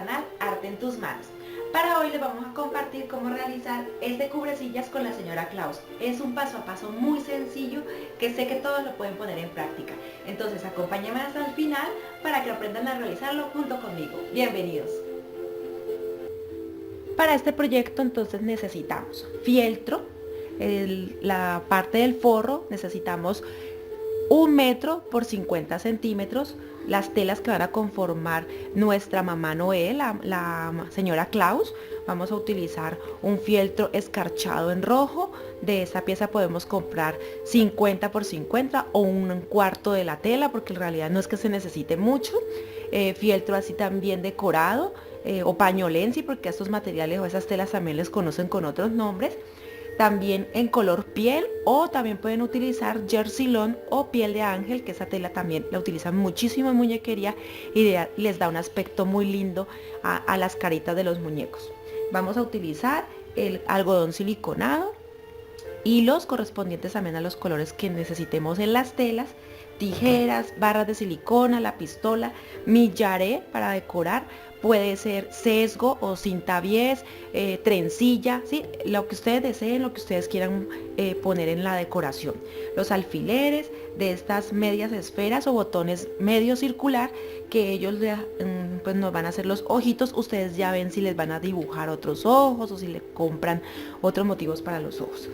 canal Arte en tus manos. Para hoy les vamos a compartir cómo realizar este cubrecillas con la señora Claus. Es un paso a paso muy sencillo que sé que todos lo pueden poner en práctica. Entonces acompáñenme hasta el final para que aprendan a realizarlo junto conmigo. Bienvenidos. Para este proyecto entonces necesitamos fieltro, la parte del forro, necesitamos 1 metro por 50 centímetros, las telas que van a conformar nuestra mamá Noel, la señora Claus. Vamos a utilizar un fieltro escarchado en rojo. De esta pieza podemos comprar 50 por 50 o un cuarto de la tela, porque en realidad no es que se necesite mucho. Fieltro así también decorado, o pañolensi, porque a estos materiales o esas telas también les conocen con otros nombres. También en color piel, o también pueden utilizar jersey lawn o piel de ángel, que esa tela también la utilizan muchísimo en muñequería y les da un aspecto muy lindo a las caritas de los muñecos. Vamos a utilizar el algodón siliconado, hilos correspondientes también a los colores que necesitemos en las telas, tijeras, barras de silicona, la pistola, millaré para decorar, puede ser sesgo o cinta bies, trencilla, ¿sí? Lo que ustedes deseen, lo que ustedes quieran poner en la decoración. Los alfileres de estas medias esferas o botones medio circular, que ellos pues nos van a hacer los ojitos. Ustedes ya ven si les van a dibujar otros ojos o si le compran otros motivos para los ojos.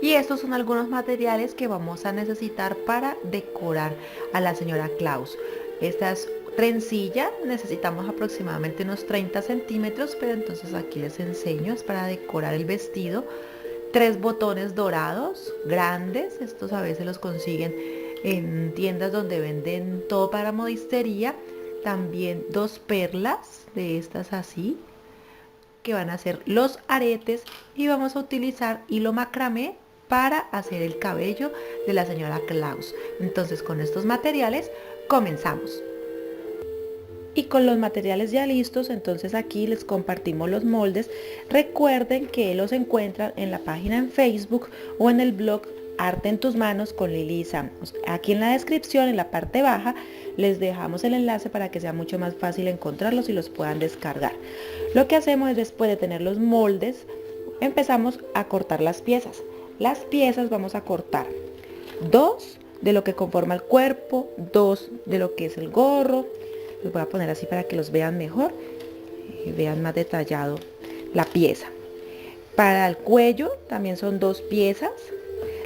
Y estos son algunos materiales que vamos a necesitar para decorar a la señora Claus. Estas trencilla necesitamos aproximadamente unos 30 centímetros, pero entonces aquí les enseño, es para decorar el vestido. 3 botones dorados grandes, estos a veces los consiguen en tiendas donde venden todo para modistería. También 2 perlas de estas así, que van a ser los aretes, y vamos a utilizar hilo macramé para hacer el cabello de la señora Claus. Entonces con estos materiales comenzamos. Y con los materiales ya listos, entonces aquí les compartimos los moldes. Recuerden que los encuentran en la página en Facebook o en el blog Arte en tus manos con Lili y Sam. Aquí en la descripción, en la parte baja, les dejamos el enlace para que sea mucho más fácil encontrarlos y los puedan descargar. Lo que hacemos es, después de tener los moldes, empezamos a cortar las piezas. Las piezas vamos a cortar 2 de lo que conforma el cuerpo, 2 de lo que es el gorro. Los voy a poner así para que los vean mejor y vean más detallado la pieza. Para el cuello también son 2 piezas.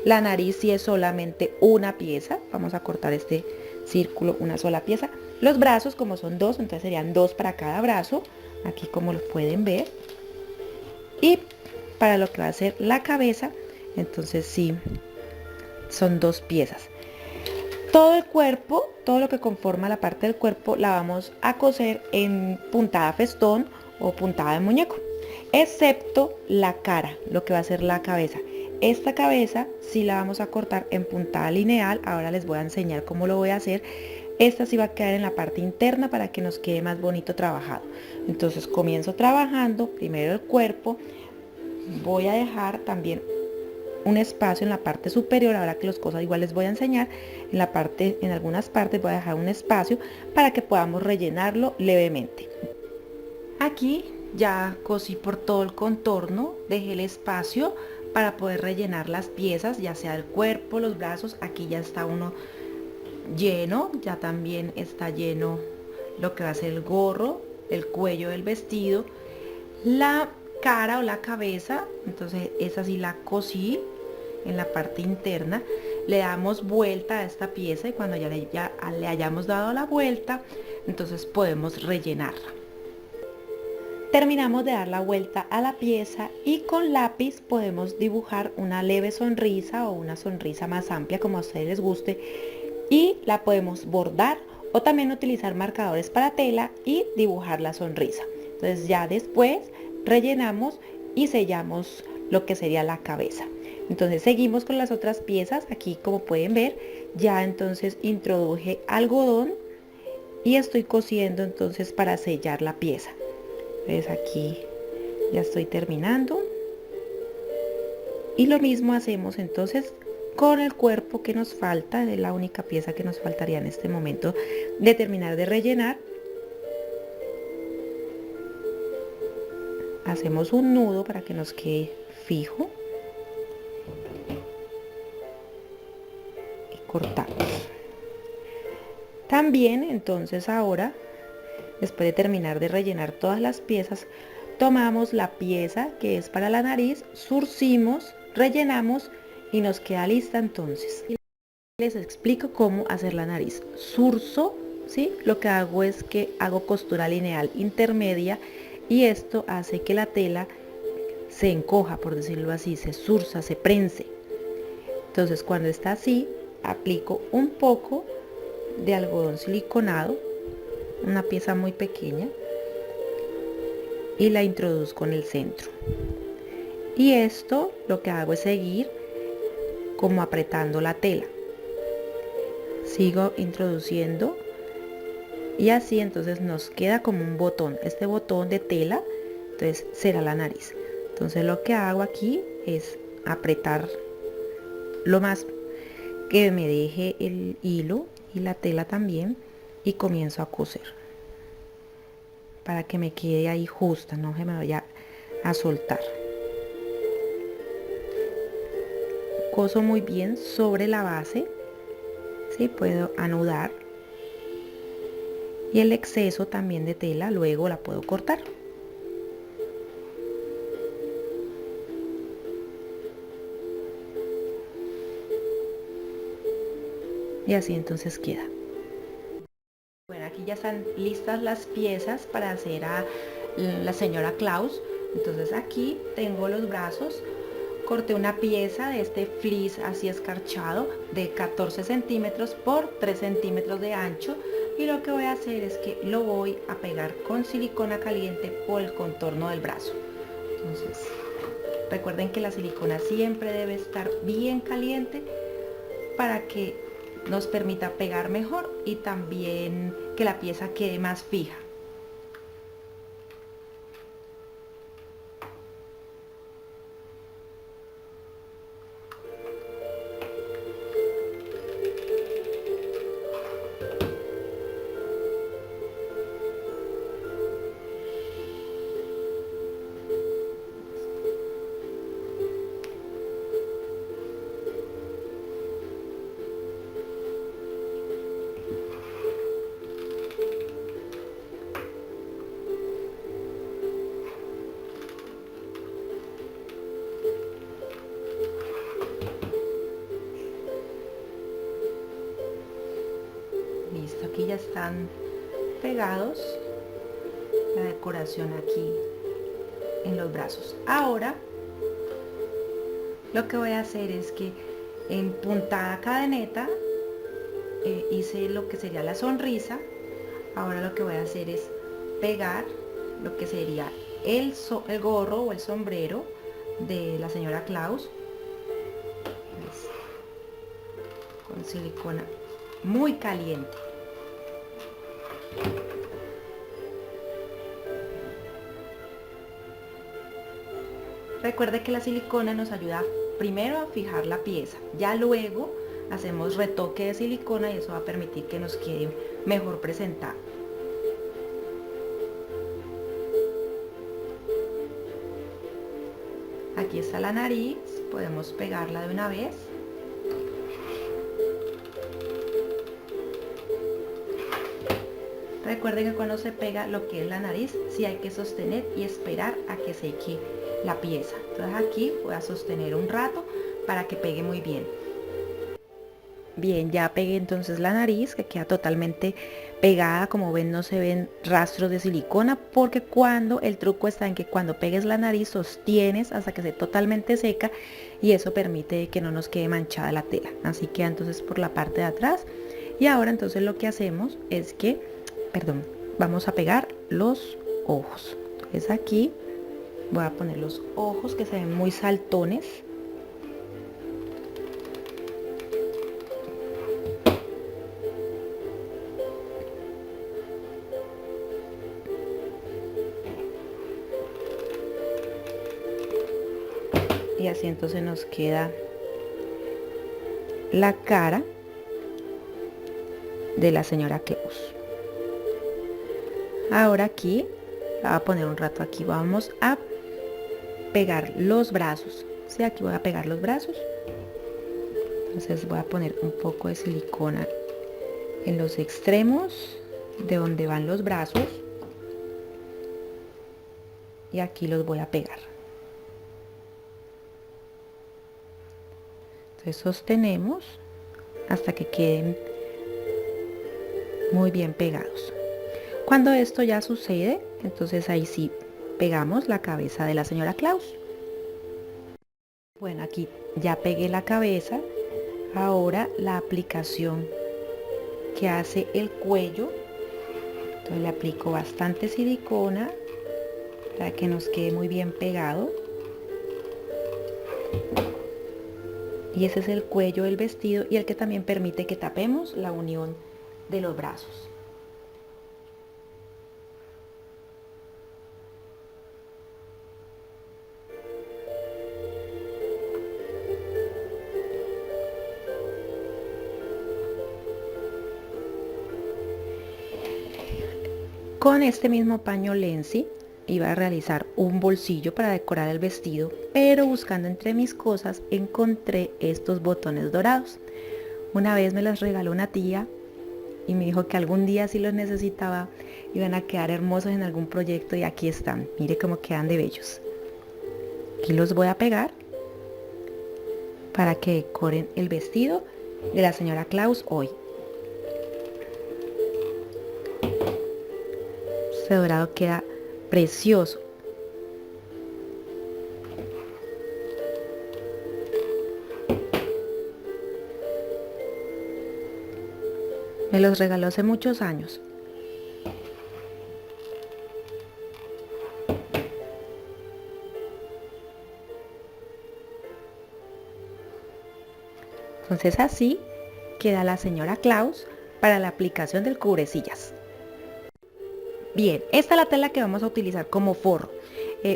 La nariz sí es solamente una pieza. Vamos a cortar este círculo, una sola pieza. Los brazos, como son 2, entonces serían 2 para cada brazo, aquí como lo pueden ver. Y para lo que va a ser la cabeza, entonces sí son 2 piezas. Todo el cuerpo, todo lo que conforma la parte del cuerpo, la vamos a coser en puntada festón o puntada de muñeco, excepto la cara, lo que va a ser la cabeza. Esta cabeza sí la vamos a cortar en puntada lineal. Ahora les voy a enseñar cómo lo voy a hacer. Esta sí va a quedar en la parte interna para que nos quede más bonito trabajado. Entonces comienzo trabajando primero el cuerpo. Voy a dejar también un espacio en la parte superior. Ahora que las cosas igual les voy a enseñar, en algunas partes voy a dejar un espacio para que podamos rellenarlo levemente. Aquí ya cosí por todo el contorno, dejé el espacio para poder rellenar las piezas, ya sea el cuerpo, los brazos. Aquí ya está uno lleno, ya también está lleno lo que va a ser el gorro, el cuello del vestido, la cara o la cabeza. Entonces esa sí la cosí en la parte interna. Le damos vuelta a esta pieza y cuando ya le hayamos dado la vuelta, entonces podemos rellenarla. Terminamos de dar la vuelta a la pieza y con lápiz podemos dibujar una leve sonrisa o una sonrisa más amplia, como a ustedes les guste, y la podemos bordar o también utilizar marcadores para tela y dibujar la sonrisa. Entonces ya después rellenamos y sellamos lo que sería la cabeza. Entonces seguimos con las otras piezas. Aquí, como pueden ver, ya entonces introduje algodón y estoy cosiendo entonces para sellar la pieza. Entonces aquí ya estoy terminando y lo mismo hacemos entonces con el cuerpo que nos falta. Es la única pieza que nos faltaría en este momento de terminar de rellenar. hacemos un nudo para que nos quede fijo y cortamos. También entonces ahora, después de terminar de rellenar todas las piezas, tomamos la pieza que es para la nariz, zurcimos, rellenamos y nos queda lista entonces. Les explico cómo hacer la nariz. Zurzo, ¿sí? Lo que hago es que hago costura lineal intermedia y esto hace que la tela se encoja, por decirlo así, se zurza, se prense. Entonces cuando está así, aplico un poco de algodón siliconado, una pieza muy pequeña, y la introduzco en el centro. Y esto lo que hago es seguir como apretando la tela. Sigo introduciendo y así entonces nos queda como un botón. Este botón de tela entonces será la nariz. Entonces lo que hago aquí es apretar lo más que me deje el hilo y la tela también y comienzo a coser para que me quede ahí justa, no se me vaya a soltar. Coso muy bien sobre la base, ¿sí? Puedo anudar y el exceso también de tela luego la puedo cortar. Y así entonces queda. Bueno, aquí ya están listas las piezas para hacer a la señora Claus. Entonces aquí tengo los brazos. Corté una pieza de este fleece así escarchado de 14 centímetros por 3 centímetros de ancho. Y lo que voy a hacer es que lo voy a pegar con silicona caliente por el contorno del brazo. Entonces, recuerden que la silicona siempre debe estar bien caliente para que nos permita pegar mejor y también que la pieza quede más fija. Listo, aquí ya están pegados la decoración aquí en los brazos. Ahora lo que voy a hacer es que en puntada cadeneta hice lo que sería la sonrisa. Ahora lo que voy a hacer es pegar lo que sería el gorro o el sombrero de la señora Claus con silicona muy caliente. Recuerde que la silicona nos ayuda primero a fijar la pieza, ya luego hacemos retoque de silicona y eso va a permitir que nos quede mejor presentado. Aquí está la nariz, podemos pegarla de una vez. Recuerden que cuando se pega lo que es la nariz, sí hay que sostener y esperar a que seque la pieza. Entonces aquí voy a sostener un rato para que pegue muy bien. Bien, ya pegué entonces la nariz, que queda totalmente pegada. Como ven, no se ven rastros de silicona, porque el truco está en que cuando pegues la nariz sostienes hasta que esté totalmente seca y eso permite que no nos quede manchada la tela. Así queda entonces por la parte de atrás. Y ahora entonces lo que hacemos es que, vamos a pegar los ojos. Entonces aquí voy a poner los ojos que se ven muy saltones. Y así entonces nos queda la cara de la señora Claus. Ahora aquí la voy a poner un rato aquí. Vamos a pegar los brazos. Sí, aquí voy a pegar los brazos. Entonces voy a poner un poco de silicona en los extremos de donde van los brazos. Y aquí los voy a pegar. Entonces sostenemos hasta que queden muy bien pegados. Cuando esto ya sucede, entonces ahí sí pegamos la cabeza de la señora Claus. Bueno, aquí ya pegué la cabeza. Ahora la aplicación que hace el cuello. Entonces le aplico bastante silicona para que nos quede muy bien pegado. Y ese es el cuello del vestido y el que también permite que tapemos la unión de los brazos. Con este mismo paño Lenzi iba a realizar un bolsillo para decorar el vestido, pero buscando entre mis cosas encontré estos botones dorados. Una vez me los regaló una tía y me dijo que algún día si los necesitaba iban a quedar hermosos en algún proyecto y aquí están. Mire cómo quedan de bellos. Aquí los voy a pegar para que decoren el vestido de la señora Claus hoy. Este dorado queda precioso. Me los regaló hace muchos años. Entonces así queda la señora Claus para la aplicación del cubrecillas. Bien, esta es la tela que vamos a utilizar como forro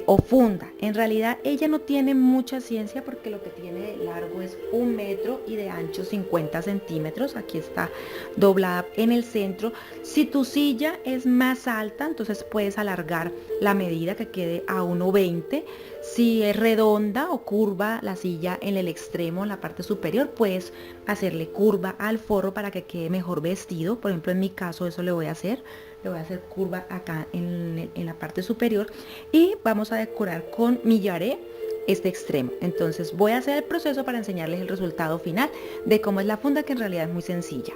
o funda. En realidad ella no tiene mucha ciencia porque lo que tiene de largo es 1 metro y de ancho 50 centímetros. Aquí está doblada en el centro. Si tu silla es más alta, entonces puedes alargar la medida que quede a 1,20. Si es redonda o curva la silla en el extremo, en la parte superior, puedes hacerle curva al forro para que quede mejor vestido. Por ejemplo, en mi caso eso le voy a hacer curva acá en la parte superior y vamos a decorar con millaré este extremo. Entonces voy a hacer el proceso para enseñarles el resultado final de cómo es la funda, que en realidad es muy sencilla.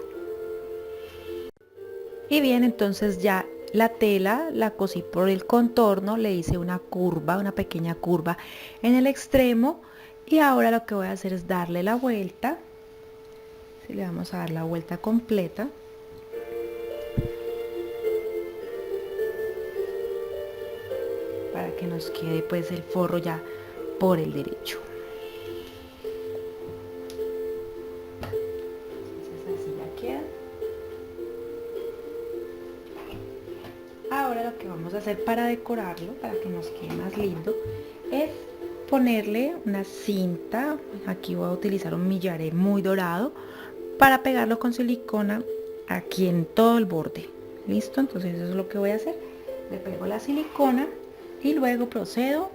Y bien, entonces ya la tela la cosí por el contorno, le hice una curva, una pequeña curva en el extremo y ahora lo que voy a hacer es darle la vuelta. Si le vamos a dar la vuelta completa. Para que nos quede pues el forro ya por el derecho. Entonces así ya queda. Ahora lo que vamos a hacer para decorarlo, para que nos quede más lindo, es ponerle una cinta. Aquí voy a utilizar un millaré muy dorado para pegarlo con silicona aquí en todo el borde. ¿Listo? Entonces eso es lo que voy a hacer. Le pego la silicona y luego procedo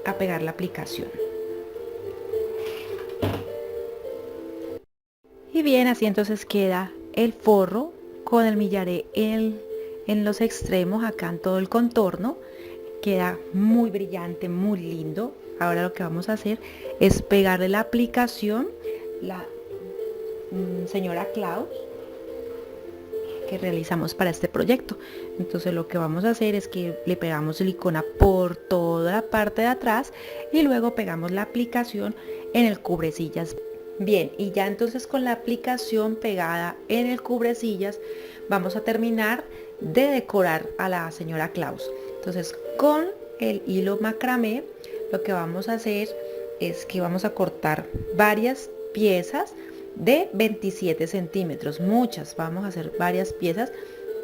a pegar la aplicación. Y bien, así entonces queda el forro con el millaré en los extremos, acá en todo el contorno. Queda muy brillante, muy lindo. Ahora lo que vamos a hacer es pegarle la aplicación, la señora Claus, que realizamos para este proyecto. Entonces lo que vamos a hacer es que le pegamos silicona por toda la parte de atrás y luego pegamos la aplicación en el cubrecillas. Bien, y ya entonces con la aplicación pegada en el cubrecillas vamos a terminar de decorar a la señora Claus. Entonces con el hilo macramé lo que vamos a hacer es que vamos a cortar varias piezas de 27 centímetros, muchas, vamos a hacer varias piezas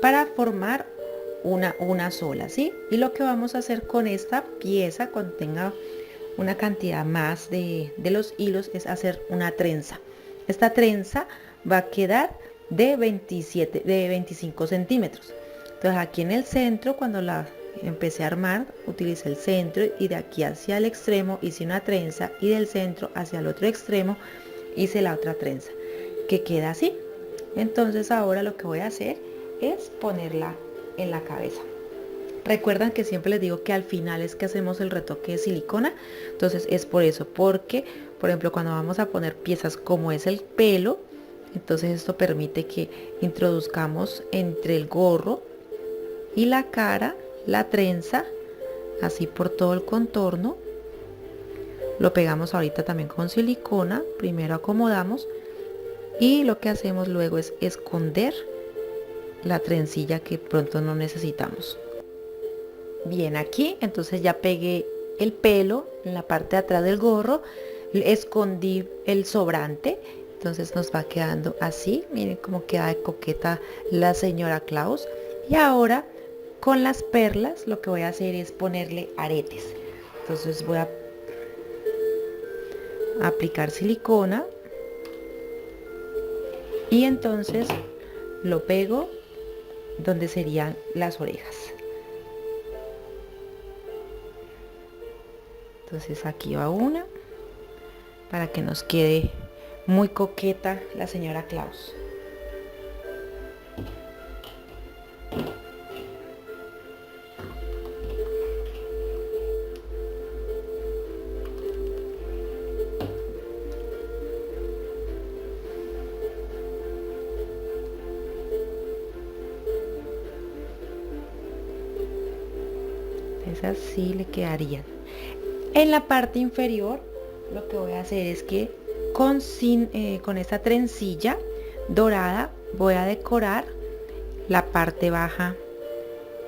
para formar una sola, ¿sí? Y lo que vamos a hacer con esta pieza, cuando tenga una cantidad más de los hilos, es hacer una trenza. Esta trenza va a quedar de 25 centímetros. Entonces aquí en el centro, cuando la empecé a armar, utilicé el centro y de aquí hacia el extremo hice una trenza y del centro hacia el otro extremo hice la otra trenza, que queda así. Entonces ahora lo que voy a hacer es ponerla en la cabeza. Recuerdan que siempre les digo que al final es que hacemos el retoque de silicona, entonces es por eso, porque por ejemplo cuando vamos a poner piezas como es el pelo, entonces esto permite que introduzcamos entre el gorro y la cara la trenza, así por todo el contorno. Lo pegamos ahorita también con silicona, primero acomodamos y lo que hacemos luego es esconder la trencilla que pronto no necesitamos. Bien, aquí entonces ya pegué el pelo en la parte de atrás del gorro, escondí el sobrante, entonces nos va quedando así. Miren cómo queda de coqueta la señora Claus. Y ahora con las perlas lo que voy a hacer es ponerle aretes. Entonces voy a aplicar silicona y entonces lo pego donde serían las orejas. Entonces aquí va una para que nos quede muy coqueta la señora Claus. Entonces así le quedarían. En la parte inferior lo que voy a hacer es que con esta trencilla dorada voy a decorar la parte baja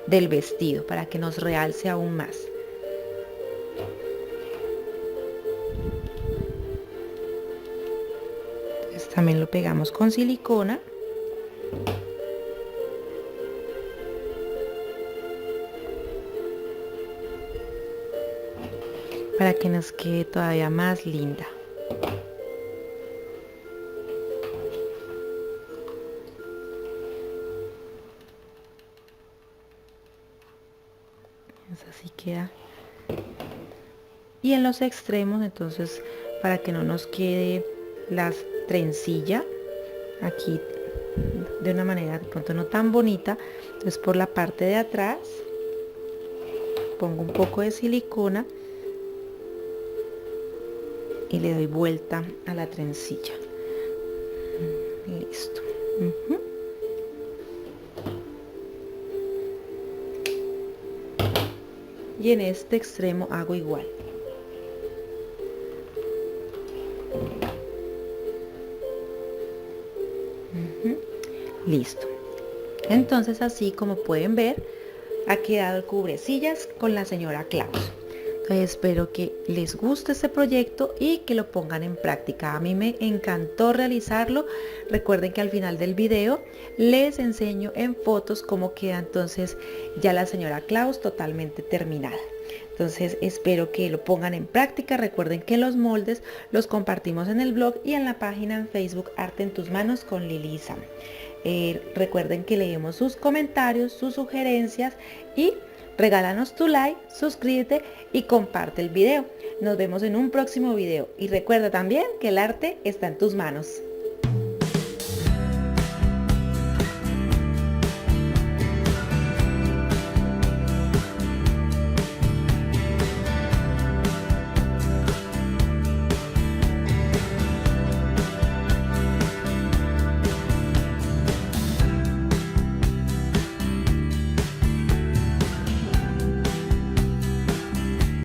del vestido para que nos realce aún más. Entonces, también lo pegamos con silicona. Para que nos quede todavía más linda. Así queda. Y en los extremos, entonces, para que no nos quede la trencilla aquí de una manera de pronto no tan bonita, entonces por la parte de atrás pongo un poco de silicona y le doy vuelta a la trencilla. Listo. Y en este extremo hago igual. Listo. Entonces así como pueden ver ha quedado el cubrecillas con la señora Claus. Espero que les guste este proyecto y que lo pongan en práctica. A mí me encantó realizarlo. Recuerden que al final del video les enseño en fotos cómo queda entonces ya la señora Claus totalmente terminada. Entonces espero que lo pongan en práctica. Recuerden que los moldes los compartimos en el blog y en la página en Facebook Arte en tus manos con Lili y Sam. Recuerden que leemos sus comentarios, sus sugerencias y regálanos tu like, suscríbete y comparte el video. Nos vemos en un próximo video y recuerda también que el arte está en tus manos.